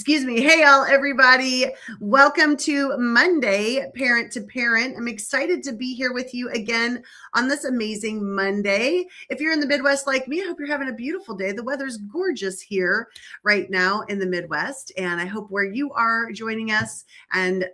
Excuse me. Hey, all, everybody. Welcome to Monday, Parent to Parent. I'm excited to be here with you again on this amazing Monday. If you're in the Midwest like me, I hope you're having a beautiful day. The weather's gorgeous here right now in the Midwest, and I hope where you are joining us and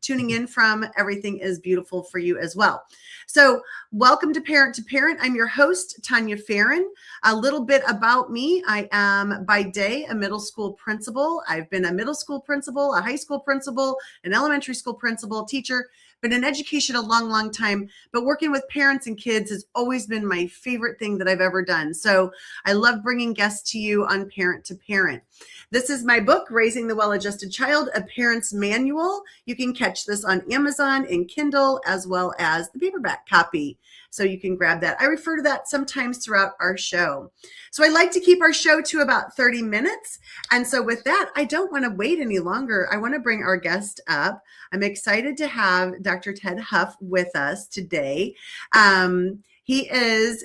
tuning in from, everything is beautiful for you as well. So welcome to Parent to Parent. I'm your host, Tania Farran. A little bit about me. I am by day a middle school principal. I've been a middle school principal, a high school principal, an elementary school principal, teacher, been in education a long, long time, but working with parents and kids has always been my favorite thing that I've ever done. So I love bringing guests to you on Parent to Parent. This is my book, Raising the Well-Adjusted Child, A Parent's Manual. You can catch this on Amazon and Kindle, as well as the paperback copy. So you can grab that. I refer to that sometimes throughout our show. So I like to keep our show to about 30 minutes. And so with that, I don't want to wait any longer. I want to bring our guest up. I'm excited to have Dr. Ted Huff with us today. He is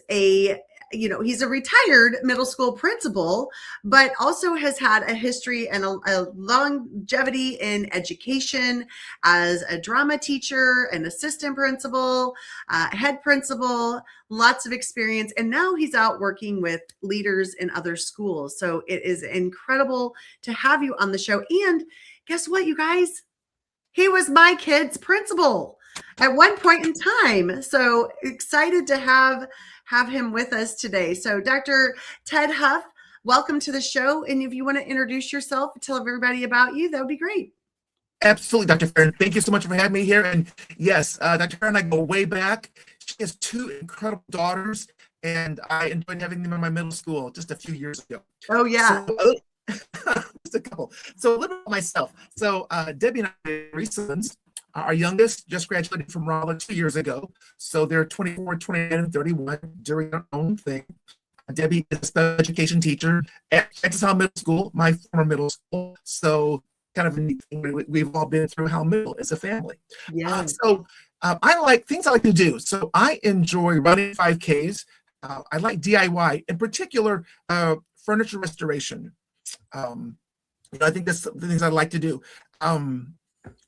he's a retired middle school principal, but also has had a history and a longevity in education as a drama teacher, an assistant principal, head principal, lots of experience. And now he's out working with leaders in other schools. So it is incredible to have you on the show. And guess what, you guys? He was my kid's principal at one point in time. So excited to have him with us today. So Dr. Ted Huff, welcome to the show. And if you want to introduce yourself, tell everybody about you, that would be great. Absolutely, Dr. Farran. Thank you so much for having me here. And yes, Dr. Farran and I go way back. She has two incredible daughters, and I enjoyed having them in my middle school just a few years ago. Oh, yeah. So, just a couple. So a little bit about myself. So Debbie and I are three sons. Our youngest just graduated from Raleigh 2 years ago. So they're 24, 29, and 31 doing their own thing. Debbie is a special education teacher at Francis Howell Middle School, my former middle school. So kind of a neat thing. We've all been through Howell Middle as a family. Yeah. I like things I like to do. So I enjoy running 5Ks. I like DIY, in particular, furniture restoration. I think that's the things I like to do.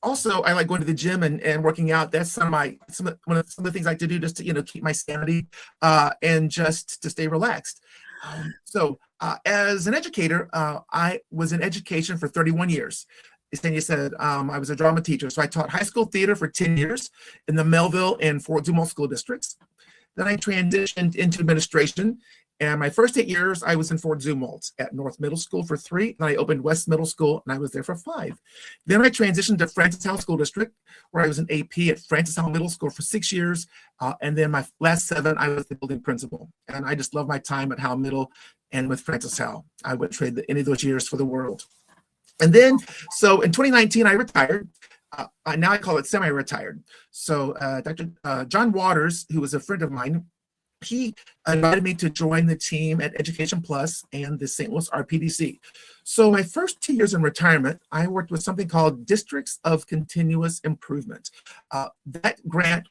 Also, I like going to the gym and working out. That's some of the things I like to do just to keep my sanity and just to stay relaxed. As an educator, I was in education for 31 years. As Tania said, I was a drama teacher. So I taught high school theater for 10 years in the Melville and Fort Zumwalt school districts. Then I transitioned into administration. And my first 8 years, I was in Fort Zumwalt at North Middle School for 3. Then I opened West Middle School, and I was there for 5. Then I transitioned to Francis Howell School District, where I was an AP at Francis Howell Middle School for 6 years. And then my last 7, I was the building principal. And I just love my time at Howell Middle and with Francis Howell. I would trade any of those years for the world. And then, so in 2019, I retired. Now I call it semi-retired. So Dr. John Waters, who was a friend of mine, he invited me to join the team at Education Plus and the St. Louis RPDC. So my first 2 years in retirement, I worked with something called Districts of Continuous Improvement. That grant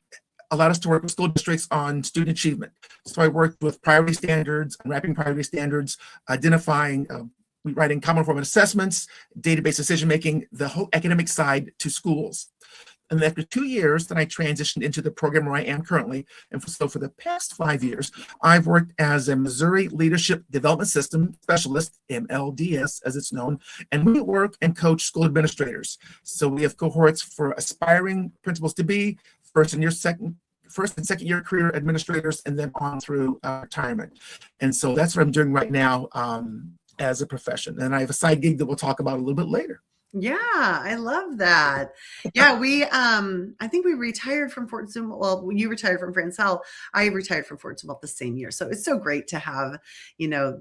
allowed us to work with school districts on student achievement. So I worked with priority standards, unwrapping priority standards, identifying, writing common format assessments, database decision-making, the whole academic side to schools. And after 2 years, then I transitioned into the program where I am currently. And so for the past 5 years, I've worked as a Missouri Leadership Development System Specialist, MLDS as it's known, and we work and coach school administrators. So we have cohorts for aspiring principals to be first and second year career administrators, and then on through retirement. And so that's what I'm doing right now as a profession. And I have a side gig that we'll talk about a little bit later. Yeah, I love that. Yeah, I think we retired from Fort Zumwalt. Well, you retired from Francis Howell. I retired from Fort Zumwalt the same year. So it's so great to have,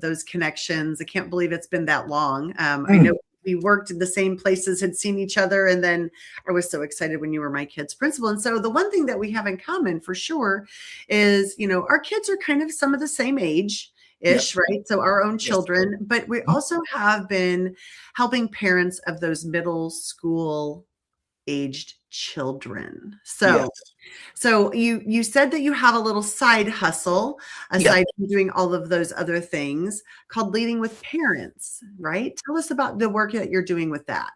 those connections. I can't believe it's been that long. I know we worked in the same places, had seen each other. And then I was so excited when you were my kid's principal. And so the one thing that we have in common for sure is, our kids are kind of some of the same age. Ish, right? So our own children, but we also have been helping parents of those middle school aged children. Yes. So you said that you have a little side hustle Yes. aside from doing all of those other things called Leading with Parents, right? Tell us about the work that you're doing with that.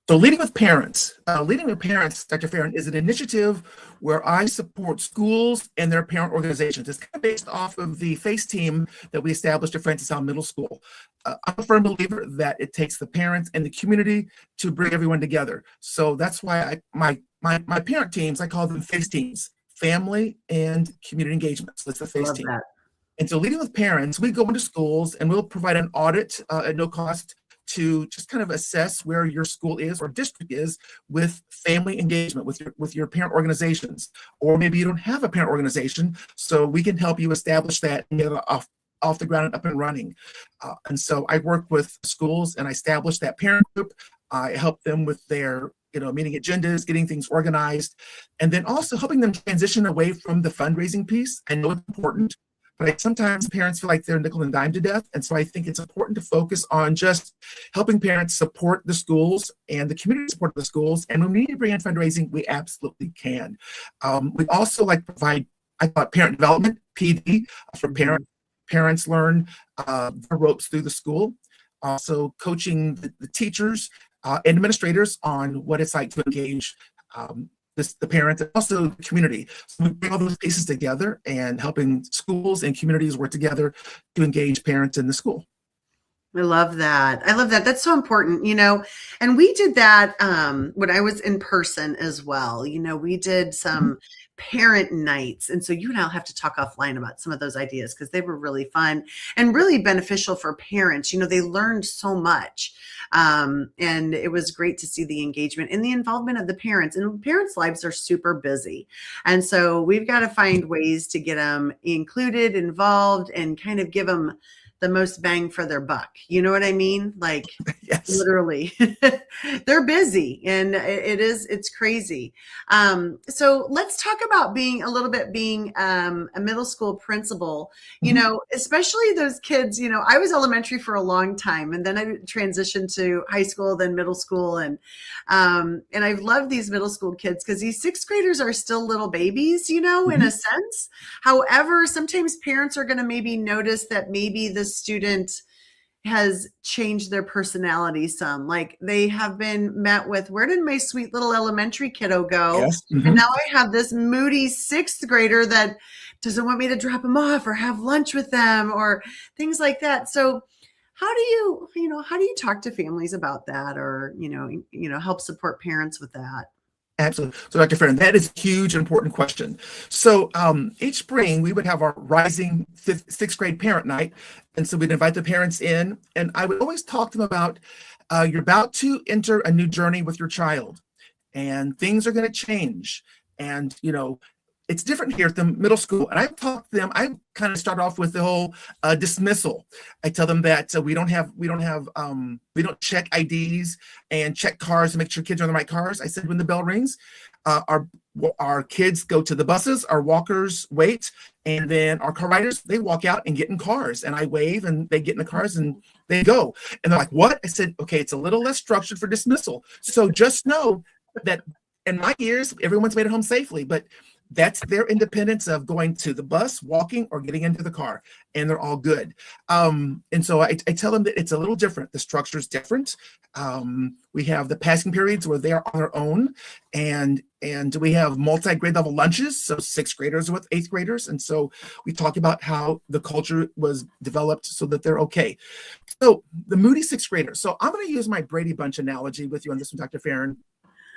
So Leading with Parents, Dr. Farran, is an initiative where I support schools and their parent organizations. It's kind of based off of the FACE team that we established at Francis Allen Middle School. I'm a firm believer that it takes the parents and the community to bring everyone together. So that's why my parent teams, I call them FACE teams, family and community engagement. So it's the FACE Love team. that. And so Leading with Parents, we go into schools and we'll provide an audit at no cost to just kind of assess where your school is or district is with family engagement with your parent organizations. Or maybe you don't have a parent organization, so we can help you establish that and get it off the ground and up and running. And so I work with schools and I establish that parent group. I help them with their meeting agendas, getting things organized, and then also helping them transition away from the fundraising piece. I know it's important, but sometimes parents feel like they're nickel and dime to death. And so I think it's important to focus on just helping parents support the schools and the community support the schools. And when we need to bring in fundraising, we absolutely can. We also provide, I call it parent development, PD, for parents. Parents learn the ropes through the school. Also coaching the teachers and administrators on what it's like to engage the parents and also the community. So we bring all those pieces together and helping schools and communities work together to engage parents in the school. I love that. I love that. That's so important, and we did that when I was in person as well. We did some parent nights. And so you and I'll have to talk offline about some of those ideas because they were really fun and really beneficial for parents. They learned so much. And it was great to see the engagement and the involvement of the parents. And parents' lives are super busy. And so we've got to find ways to get them included, involved, and kind of give them the most bang for their buck. You know what I mean? Like, yes. Literally, they're busy and it's crazy. So let's talk about being a middle school principal, especially those kids, I was elementary for a long time and then I transitioned to high school, then middle school. And I've loved these middle school kids because these sixth graders are still little babies, in a sense. However, sometimes parents are going to maybe notice that maybe the student has changed their personality some. Like they have been met with, where did my sweet little elementary kiddo go? Yes. And now I have this moody sixth grader that doesn't want me to drop them off or have lunch with them or things like that. So how do you talk to families about that or, help support parents with that? Absolutely. So Dr. Farran, that is a huge, important question. So each spring we would have our rising sixth grade parent night. And so we'd invite the parents in and I would always talk to them about you're about to enter a new journey with your child and things are going to change. And, it's different here at the middle school. And I talk to them, I kind of start off with the whole dismissal. I tell them that we don't check IDs and check cars to make sure kids are in the right cars. I said, when the bell rings, our kids go to the buses, our walkers wait, and then our car riders, they walk out and get in cars. And I wave and they get in the cars and they go. And they're like, what? I said, okay, it's a little less structured for dismissal. So just know that in my years, everyone's made it home safely, but that's their independence of going to the bus, walking, or getting into the car, and they're all good. And so I tell them that it's a little different. The structure is different. We have the passing periods where they are on their own, and we have multi-grade level lunches, so sixth graders with eighth graders. And so we talk about how the culture was developed so that they're okay. So the moody sixth graders. So I'm going to use my Brady Bunch analogy with you on this one, Dr. Farran.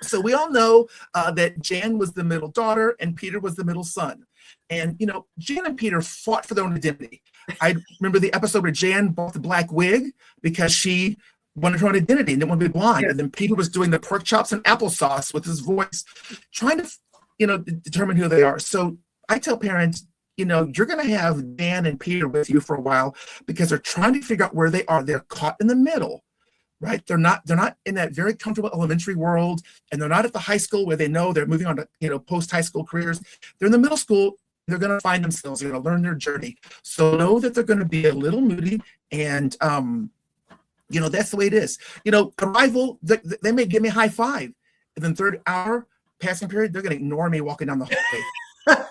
So we all know that Jan was the middle daughter and Peter was the middle son. And, Jan and Peter fought for their own identity. I remember the episode where Jan bought the black wig because she wanted her own identity and didn't want to be blonde. Yes. And then Peter was doing the pork chops and applesauce with his voice, trying to, determine who they are. So I tell parents, you're going to have Jan and Peter with you for a while because they're trying to figure out where they are. They're caught in the middle. Right? They're not in that very comfortable elementary world, and they're not at the high school where they know they're moving on to, post-high school careers. They're in the middle school. They're going to find themselves. They're going to learn their journey. So know that they're going to be a little moody, and that's the way it is. A rival, they may give me a high five, And then third hour passing period, they're going to ignore me walking down the hallway.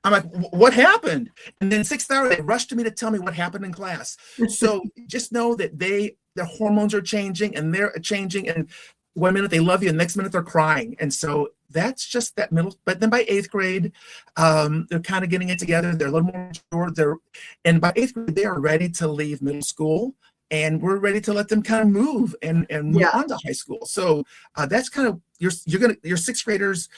I'm like, what happened? And then sixth hour, they rush to me to tell me what happened in class. So just know that their hormones are changing and they're changing. And 1 minute they love you, and the next minute they're crying. And so that's just that middle. But then by eighth grade, they're kind of getting it together. They're a little more mature. And by eighth grade, they are ready to leave middle school. And we're ready to let them kind of move and move on to high school. So that's kind of your sixth graders.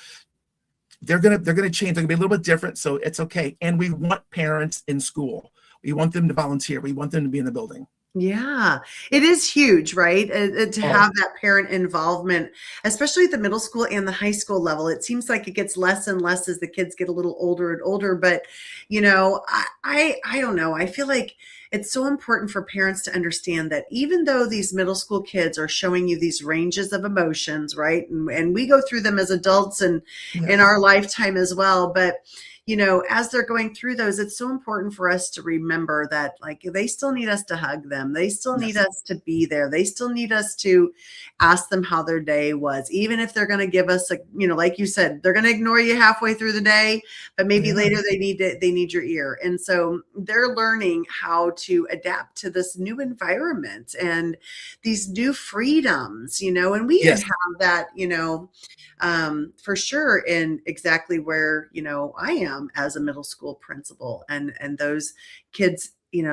They're gonna change. They're gonna be a little bit different. So it's okay. And we want parents in school. We want them to volunteer. We want them to be in the building. Yeah, it is huge, right? To have that parent involvement, especially at the middle school and the high school level. It seems like it gets less and less as the kids get a little older and older. But, I don't know. I feel like it's so important for parents to understand that even though these middle school kids are showing you these ranges of emotions, right? And we go through them as adults and in our lifetime as well. But as they're going through those, it's so important for us to remember that, like, they still need us to hug them. They still need us to be there. They still need us to ask them how their day was, even if they're going to give us like you said, they're going to ignore you halfway through the day, but maybe later they need your ear. And so they're learning how to adapt to this new environment and these new freedoms, and we can have that, for sure, in exactly where, I am as a middle school principal, and those kids,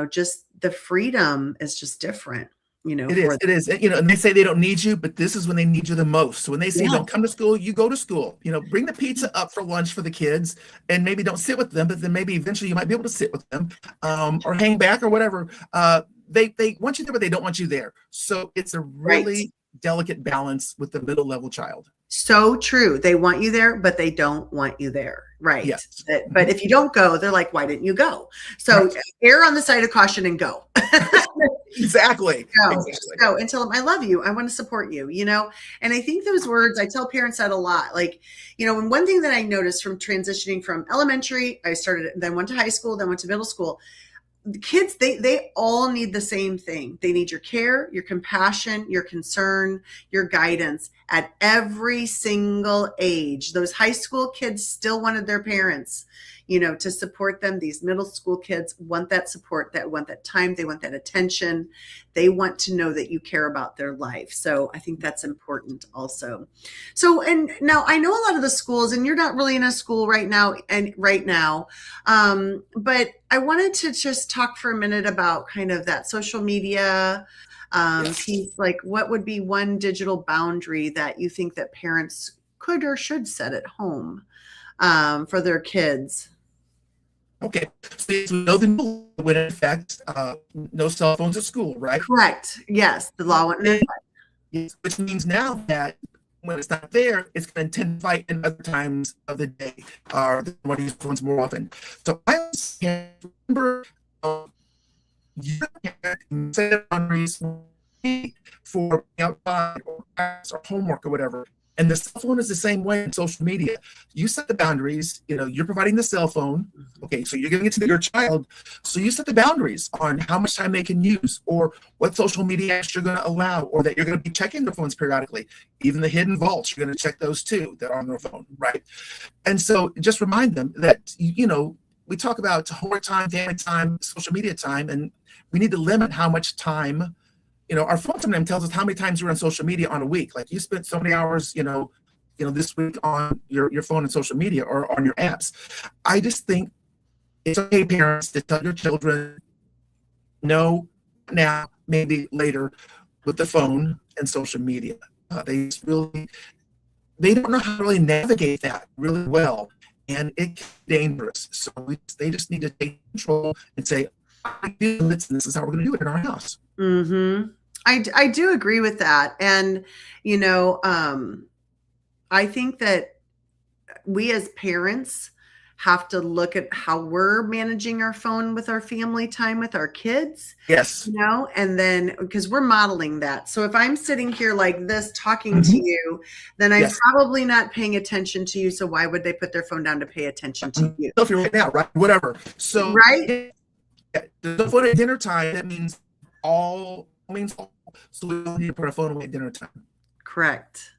just the freedom is just different, It is. And they say they don't need you, but this is when they need you the most. So when they say don't come to school, you go to school. Bring the pizza up for lunch for the kids, and maybe don't sit with them, but then maybe eventually you might be able to sit with them, or hang back or whatever. They want you there, but they don't want you there. So it's a really delicate balance with the middle level child. So true. They want you there, but they don't want you there. Right. Yes. But if you don't go, they're like, why didn't you go? So err on the side of caution and go. Exactly. Go and tell them, I love you. I want to support you, and I think those words, I tell parents that a lot. Like, and one thing that I noticed from transitioning from elementary, then went to high school, then went to middle school. The kids, they all need the same thing. They need your care, your compassion, your concern, your guidance at every single age. Those high school kids still wanted their parents, to support them. These middle school kids want that support, that want that time. They want that attention. They want to know that you care about their life. So I think that's important also. So, and now I know a lot of the schools, and you're not really in a school right now, but I wanted to just talk for a minute about kind of that social media piece. Like, what would be one digital boundary that you think that parents could or should set at home for their kids? Okay, so we know the law would affect no cell phones at school, right? Correct. Yes, the law went in. Yes, which means now that when it's not there, it's going to intensify in other times of the day, or they want to use phones more often. So I always remember you can set boundaries for outside or class or homework or whatever. And the cell phone is the same way in social media. You set the boundaries, you're providing the cell phone. Okay, so you're giving it to your child. So you set the boundaries on how much time they can use, or what social media apps you're going to allow, or that you're going to be checking their phones periodically. Even the hidden vaults, you're going to check those too that are on their phone, right? And so just remind them that, we talk about homework time, family time, social media time, and we need to limit how much time. Our phone sometimes tells us how many times you're on social media on a week. Like, you spent so many hours, this week on your phone and social media or on your apps. I just think it's okay, parents, to tell your children, no, now, maybe later, with the phone and social media. They don't know how to really navigate that really well, and it's dangerous. So they just need to take control and say, I do this, and this is how we're going to do it in our house. Mm-hmm. I do agree with that. And, I think that we as parents have to look at how we're managing our phone with our family time with our kids. Yes. And then, because we're modeling that. So if I'm sitting here like this talking to you, then I'm probably not paying attention to you. So why would they put their phone down to pay attention to you? If you're right now, right? Whatever. So right. The phone at dinner time, that means all. So we don't need to put our phone away at dinner time. Correct.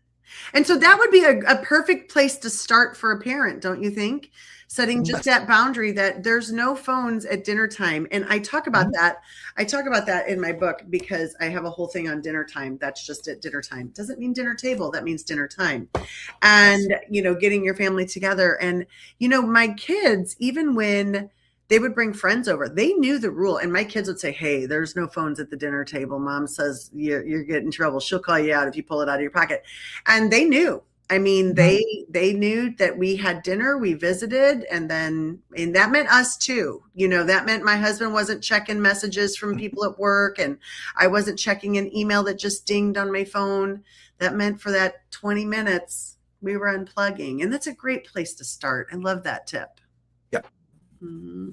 And so that would be a perfect place to start for a parent, don't you think? Setting just that boundary that there's no phones at dinner time. And I talk about that. I talk about that in my book because I have a whole thing on dinner time. That's just at dinner time. Doesn't mean dinner table. That means dinner time. And, getting your family together. And, my kids, even when they would bring friends over, they knew the rule. And my kids would say, hey, there's no phones at the dinner table. Mom says you're getting in trouble. She'll call you out if you pull it out of your pocket. And they knew. I mean, they knew that we had dinner, we visited, and that meant us too. That meant my husband wasn't checking messages from people at work, and I wasn't checking an email that just dinged on my phone. That meant for that 20 minutes, we were unplugging. And that's a great place to start. I love that tip. Yeah. Mm-hmm.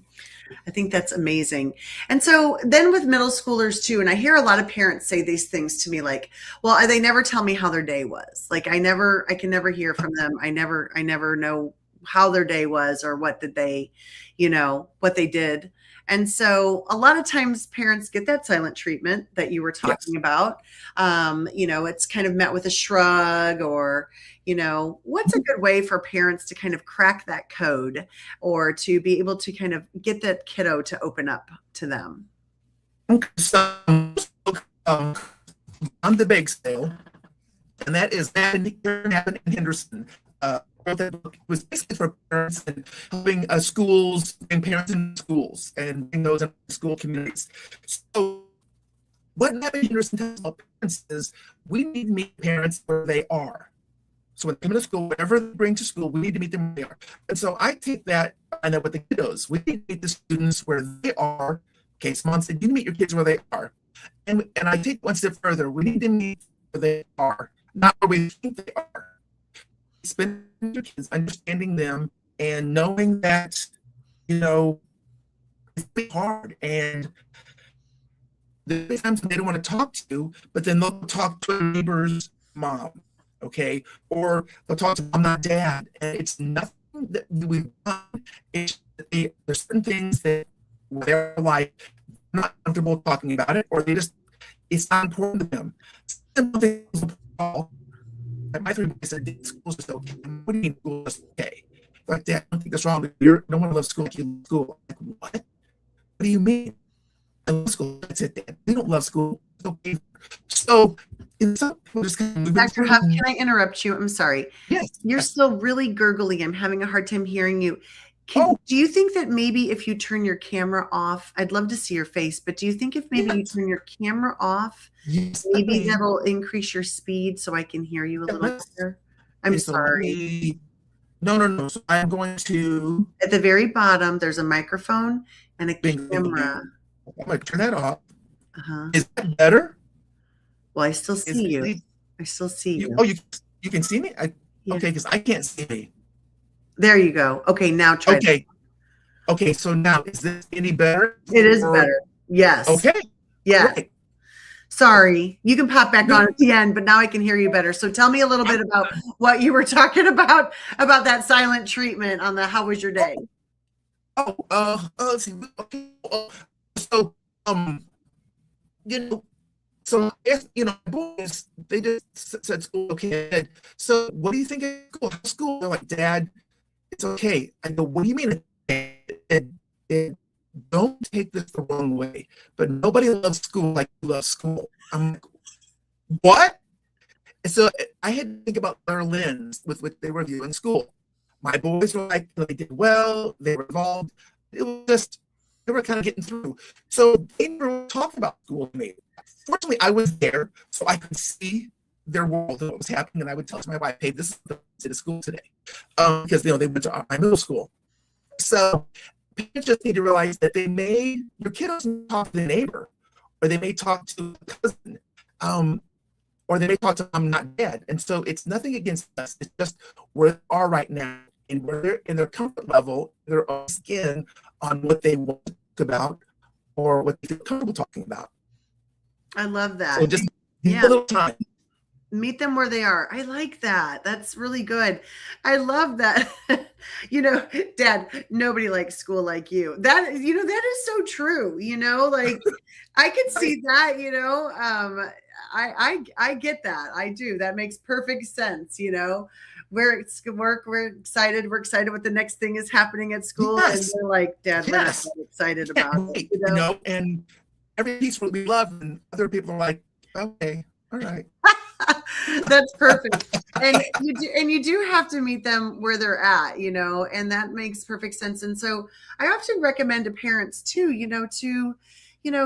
I think that's amazing. And so then with middle schoolers too, and I hear a lot of parents say these things to me like, well, they never tell me how their day was. Like I can never hear from them. I never know how their day was or what did they, what they did. And so a lot of times parents get that silent treatment that you were talking about. It's kind of met with a shrug or, what's a good way for parents to kind of crack that code or to be able to kind of get that kiddo to open up to them? So, on the bake sale, and that is Karen and Henderson. That book was basically for parents and helping schools, bring parents in schools and bring those in school communities. So what Natalie Henderson tells about parents is we need to meet parents where they are. So when they come to school, whatever they bring to school, we need to meet them where they are. And so I take that, I know with the kiddos, we need to meet the students where they are. Okay, so Mom said, you meet your kids where they are. And I take one step further. We need to meet where they are, not where we think they are. Spend your kids understanding them and knowing that, it's hard. And there's times when they don't want to talk to you, but then they'll talk to a neighbor's mom, okay? Or they'll talk to mom, not dad. And it's nothing that we've done. There's certain things that they're like not comfortable talking about it, or it's not important to them. Simple things. My 3 boys said, school's just okay. What do you mean school is okay? Like, Dad, I don't think that's wrong. No one loves school like you love school. I'm like, what? What do you mean? I love school. I said, Dad, we don't love school. It's okay. So, some people just kind of Dr. Huff, can I interrupt you? I'm sorry. Yes. You're still really gurgling. I'm having a hard time hearing you. Do you think that maybe if you turn your camera off, I'd love to see your face, but do you think if maybe you turn your camera off, maybe that'll increase your speed so I can hear you a little better? I'm sorry. No. So I'm going to. At the very bottom, there's a microphone and a camera. I'm going to turn that off. Is that better? Well, I still see you. I still see you. Oh, you can see me? Okay, because I can't see me. There you go. Okay, now try. Okay, so now is this any better? It is better. Yes. Okay. Yeah. Right. Sorry. You can pop back on at the end, but now I can hear you better. So tell me a little bit about what you were talking about that silent treatment on the how was your day? Let's see. Okay. So so boys, they just said school okay. So what do you think of school? School? They're like, Dad, it's okay. I go, what do you mean? Don't take this the wrong way, but nobody loves school like you love school. I'm like, what? And so I had to think about their lens with what they were viewing school. My boys were like, they did well, they were involved. It was just, they were kind of getting through. So they were talking about school to me. Fortunately, I was there, so I could see their world and what was happening, and I would tell my wife, hey, this is what I did at school today. Because, they went to my middle school. So parents just need to realize that your kid doesn't talk to the neighbor, or they may talk to a cousin, or they may talk to mom, not dad. And so it's nothing against us. It's just where they are right now, and where they're in their comfort level, their own skin on what they want to talk about or what they feel comfortable talking about. I love that. So just give a little time. Meet them where they are. I like that. That's really good. I love that. Dad, nobody likes school like you. That is so true. Like I could see that, I get that. I do. That makes perfect sense. We're at work, we're excited. We're excited what the next thing is happening at school, and Yes, we're like, Dad, we're not yes. that excited Can't about it. wait, you know, and every piece we love, and other people are like, okay, all right. That's perfect. And you do have to meet them where they're at, and that makes perfect sense. And so I often recommend to parents too,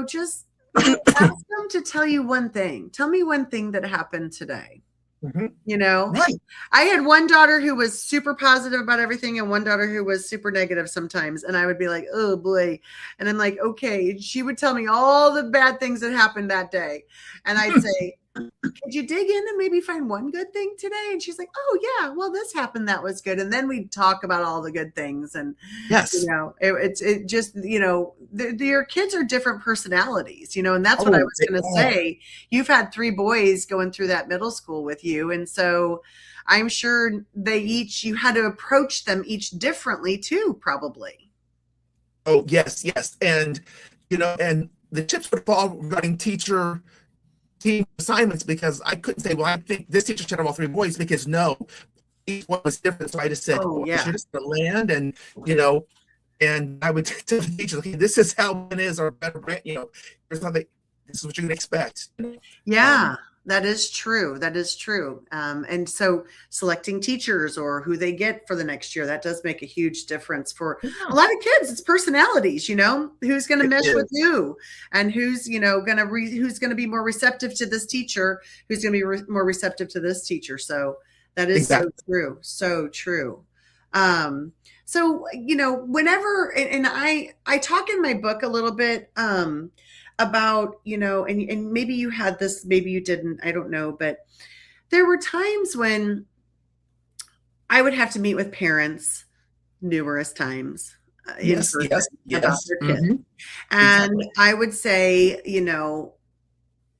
just ask them to tell you one thing. Tell me one thing that happened today. Mhm. You know, Right. I had one daughter who was super positive about everything and one daughter who was super negative sometimes. And I would be like, oh boy. And I'm like, okay. She would tell me all the bad things that happened that day. And I'd say, could you dig in and maybe find one good thing today? And she's like, oh yeah, well, this happened. That was good. And then we'd talk about all the good things. And, Yes. it just, your kids are different personalities, and that's what I Oh, was going to say. You've had 3 boys going through that middle school with you. And so I'm sure you had to approach them each differently too, probably. oh, yes, yes. And, and the chips would fall regarding team assignments, because I couldn't say, well, I think this teacher should have all 3 boys, because no, each one was different. So I just said, Oh well, I yeah. should just land, and, and I would tell the teachers, okay, this is how it is, or better, here's how this is what you can expect. Yeah, that is true. That is true. And so selecting teachers or who they get for the next year, that does make a huge difference for a lot of kids. It's personalities, who's going to mesh with who, and who's, who's going to be more receptive to this teacher, who's going to be more receptive to this teacher. So that is so true. So true. So, whenever, and I talk in my book a little bit, about, and maybe you had this, maybe you didn't, I don't know, but there were times when I would have to meet with parents numerous times in person about their kids. And I would say,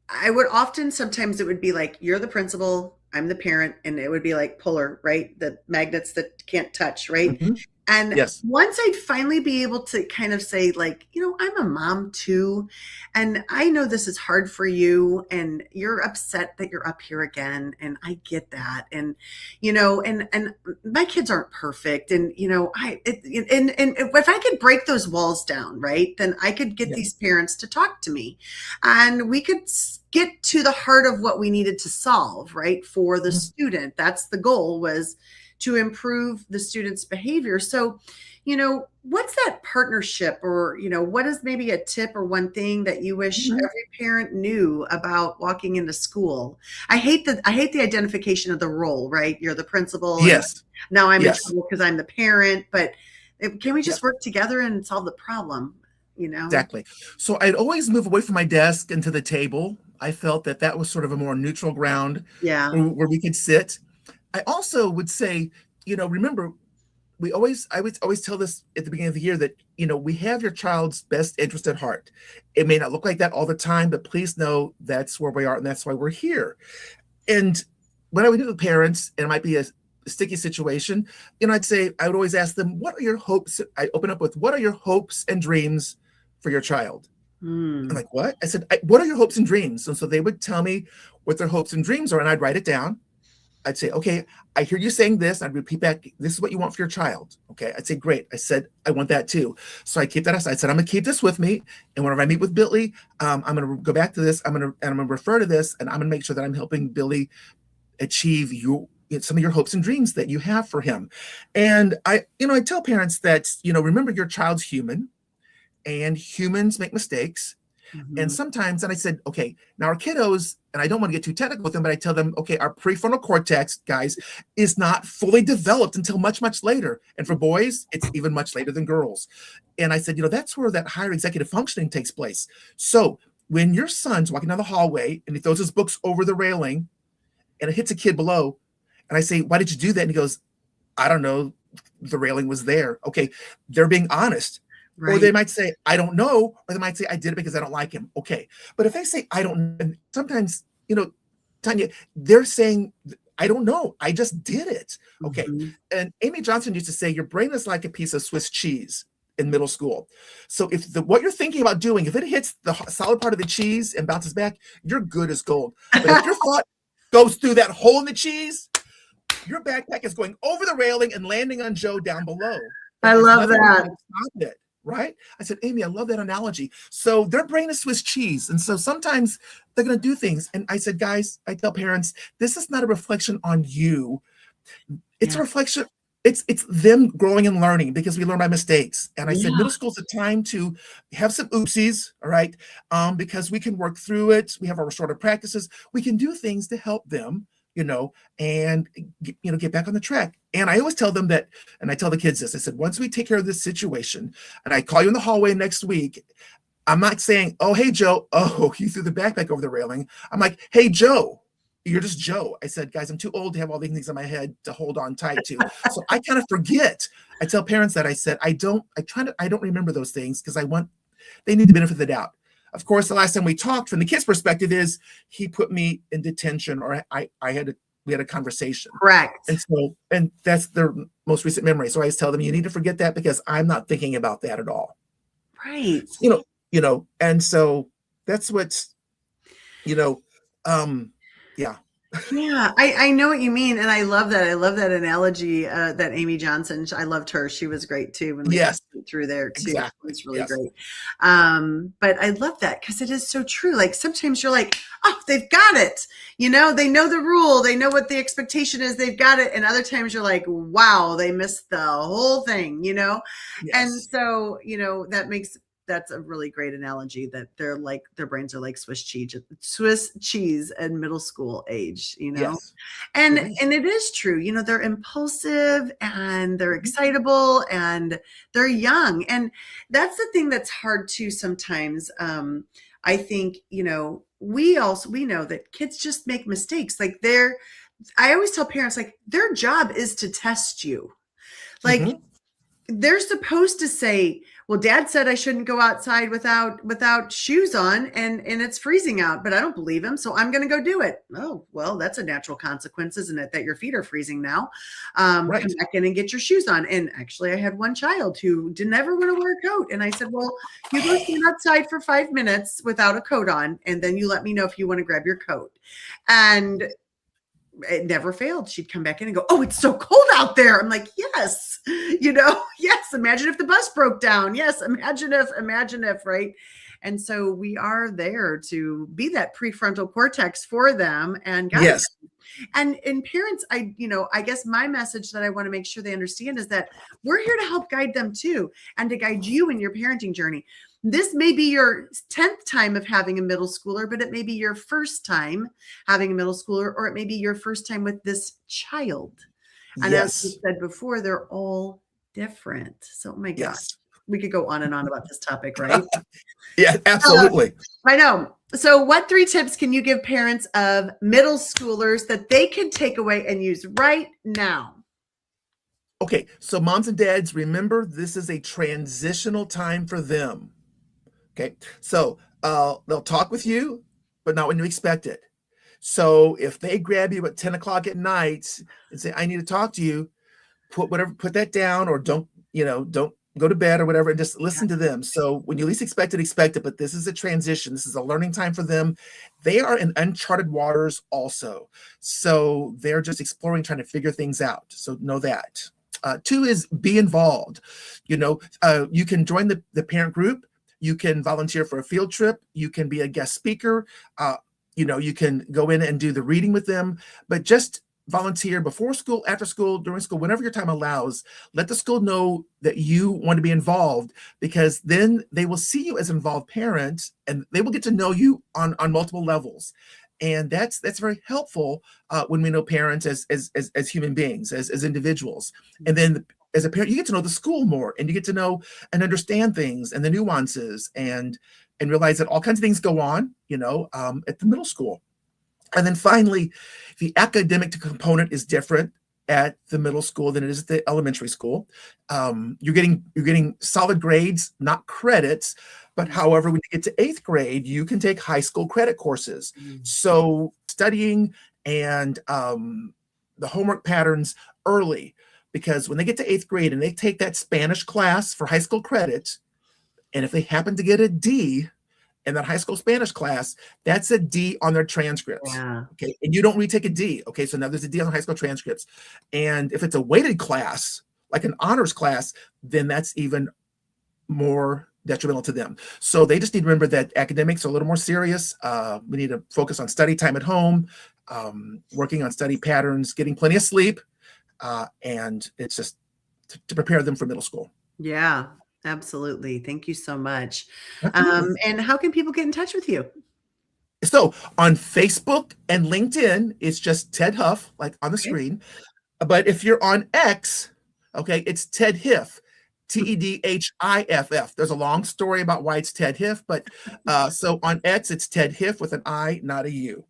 I would often, sometimes it would be like, you're the principal, I'm the parent, and it would be like polar, right? The magnets that can't touch, right? And once I'd finally be able to kind of say, like, I'm a mom too, and I know this is hard for you, and you're upset that you're up here again, and I get that, and and my kids aren't perfect, and and if I could break those walls down, right, then I could get these parents to talk to me, and we could get to the heart of what we needed to solve, right, for the student. That's the goal, was to improve the student's behavior. So, what's that partnership, or, what is maybe a tip or one thing that you wish every parent knew about walking into school? I hate the identification of the role, right? You're the principal. Yes. And now I'm in trouble because I'm the parent, but can we just work together and solve the problem? Exactly. So I'd always move away from my desk and to the table. I felt that was sort of a more neutral ground where we could sit. I also would say, remember, I would always tell this at the beginning of the year that, we have your child's best interest at heart. It may not look like that all the time, but please know that's where we are, and that's why we're here. And when I would meet with parents, and it might be a sticky situation, I would always ask them, what are your hopes? I open up with, what are your hopes and dreams for your child? I'm like, what? I said, what are your hopes and dreams? And so they would tell me what their hopes and dreams are, and I'd write it down. I'd say, okay, I hear you saying this. I'd repeat back, this is what you want for your child. Okay. I'd say, great. I said, I want that too. So I keep that aside. I said, I'm going to keep this with me. And whenever I meet with Billy, I'm going to go back to this. I'm going to refer to this, and I'm going to make sure that I'm helping Billy achieve some of your hopes and dreams that you have for him. And I tell parents that, remember, your child's human, and humans make mistakes. And sometimes, and I said, okay, now our kiddos, and I don't want to get too technical with them, but I tell them, okay, our prefrontal cortex, guys, is not fully developed until much, much later. And for boys, it's even much later than girls. And I said, that's where that higher executive functioning takes place. So when your son's walking down the hallway and he throws his books over the railing and it hits a kid below, and I say, why did you do that? And he goes, I don't know, the railing was there. Okay, they're being honest. Right. Or they might say, I don't know. Or they might say, I did it because I don't like him. Okay. But if they say, I don't know, sometimes, Tanya, they're saying, I don't know. I just did it. Okay. And Amy Johnson used to say, your brain is like a piece of Swiss cheese. in middle school. So if what you're thinking about doing, if it hits the solid part of the cheese and bounces back, you're good as gold. But if your thought goes through that hole in the cheese, your backpack is going over the railing and landing on Joe down below. I love that. Stop it, right? I said, Amy, I love that analogy. So their brain is Swiss cheese. And so sometimes they're going to do things. And I said, guys, I tell parents, this is not a reflection on you. It's a reflection. It's them growing and learning, because we learn by mistakes. And I said, middle school is a time to have some oopsies, all right? Because we can work through it. We have our restorative practices. We can do things to help them, and get back on the track. And I always tell them that, and I tell the kids this, I said, once we take care of this situation, and I call you in the hallway next week, I'm not saying, oh, hey, Joe, oh, you threw the backpack over the railing. I'm like, hey, Joe, you're just Joe. I said, guys, I'm too old to have all these things in my head to hold on tight to. So I kind of forget. I tell parents that, I said, I don't remember those things, because they need the benefit of the doubt. Of course, the last time we talked from the kid's perspective is he put me in detention, or we had a conversation. Correct. And that's their most recent memory. So I always tell them, you need to forget that, because I'm not thinking about that at all. Right. And so that's what's, yeah. Yeah, I know what you mean. And I love that. I love that analogy that Amy Johnson, I loved her. She was great too. When we went through there too. Exactly. It's really great. But I love that, because it is so true. Like sometimes you're like, oh, they've got it. They know the rule. They know what the expectation is. They've got it. And other times you're like, wow, they missed the whole thing, Yes. And so, that's a really great analogy, that their brains are like Swiss cheese at middle school age, Yes. and it is true. They're impulsive and they're excitable and they're young. And that's the thing that's hard too sometimes. I think, we know that kids just make mistakes. Like I always tell parents, like, their job is to test you. Like, they're supposed to say, well, Dad said I shouldn't go outside without shoes on, and it's freezing out, but I don't believe him, so I'm going to go do it. Oh, well, that's a natural consequence, isn't it? That your feet are freezing now. Right. Come back in and get your shoes on. And actually, I had one child who didn't ever want to wear a coat, and I said, well, you go stand outside for 5 minutes without a coat on, and then you let me know if you want to grab your coat. And it never failed. She'd come back in and go, oh, it's so cold out there. I'm like, yes, yes. Imagine if the bus broke down. Yes. Imagine if, right. And so we are there to be that prefrontal cortex for them and guide them. And parents, I guess my message that I want to make sure they understand is that we're here to help guide them too, and to guide you in your parenting journey. This may be your 10th time of having a middle schooler, but it may be your first time having a middle schooler, or it may be your first time with this child. And as we said before, they're all different. So, oh my gosh, we could go on and on about this topic, right? Yeah, absolutely. I know. So what 3 tips can you give parents of middle schoolers that they can take away and use right now? Okay, so moms and dads, remember, this is a transitional time for them. Okay, so they'll talk with you, but not when you expect it. So if they grab you at 10 o'clock at night and say, I need to talk to you, put that down, or don't go to bed or whatever, and just listen to them. So when you least expect it, but this is a transition. This is a learning time for them. They are in uncharted waters also. So they're just exploring, trying to figure things out. So know that. 2 is be involved. You can join the parent group. You can volunteer for a field trip. You can be a guest speaker. You can go in and do the reading with them, but just volunteer before school, after school, during school, whenever your time allows. Let the school know that you want to be involved, because then they will see you as an involved parent, and they will get to know you on multiple levels. And that's very helpful when we know parents as human beings, as individuals. And then as a parent, you get to know the school more, and you get to know and understand things and the nuances, and realize that all kinds of things go on, at the middle school. And then finally, the academic component is different at the middle school than it is at the elementary school. You're getting solid grades, not credits. But however, when you get to 8th grade, you can take high school credit courses. So studying and the homework patterns early because when they get to 8th grade and they take that Spanish class for high school credit, and if they happen to get a D in that high school Spanish class, that's a D on their transcripts. Yeah. Okay. And you don't retake a D. Okay. So now there's a D on the high school transcripts. And if it's a weighted class, like an honors class, then that's even more detrimental to them. So they just need to remember that academics are a little more serious. We need to focus on study time at home, working on study patterns, getting plenty of sleep. And it's just to prepare them for middle school. Yeah, absolutely. Thank you so much. Absolutely. And how can people get in touch with you? So on Facebook and LinkedIn, it's just Ted Huff, like on the screen. But if you're on X, okay, it's Ted Hiff, TEDHIFF. There's a long story about why it's Ted Hiff, but so on X, it's Ted Hiff with an I, not a U.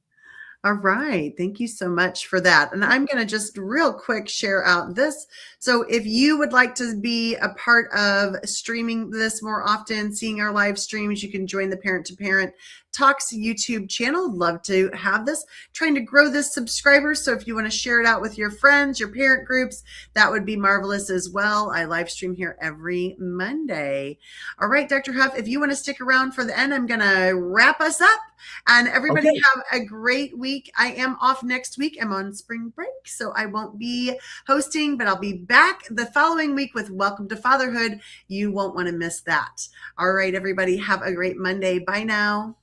All right. Thank you so much for that. And I'm going to just real quick share out this. So if you would like to be a part of streaming this more often, seeing our live streams, you can join the Parent to Parent Talks YouTube channel. Love to have this, trying to grow this subscribers. So if you want to share it out with your friends, your parent groups, that would be marvelous as well. I live stream here every Monday. All right, Dr. Huff, if you want to stick around for the end, I'm going to wrap us up. And everybody have a great week. I am off next week. I'm on spring break, so I won't be hosting, but I'll be back the following week with Welcome to Fatherhood. You won't want to miss that. All right, everybody, have a great Monday. Bye now.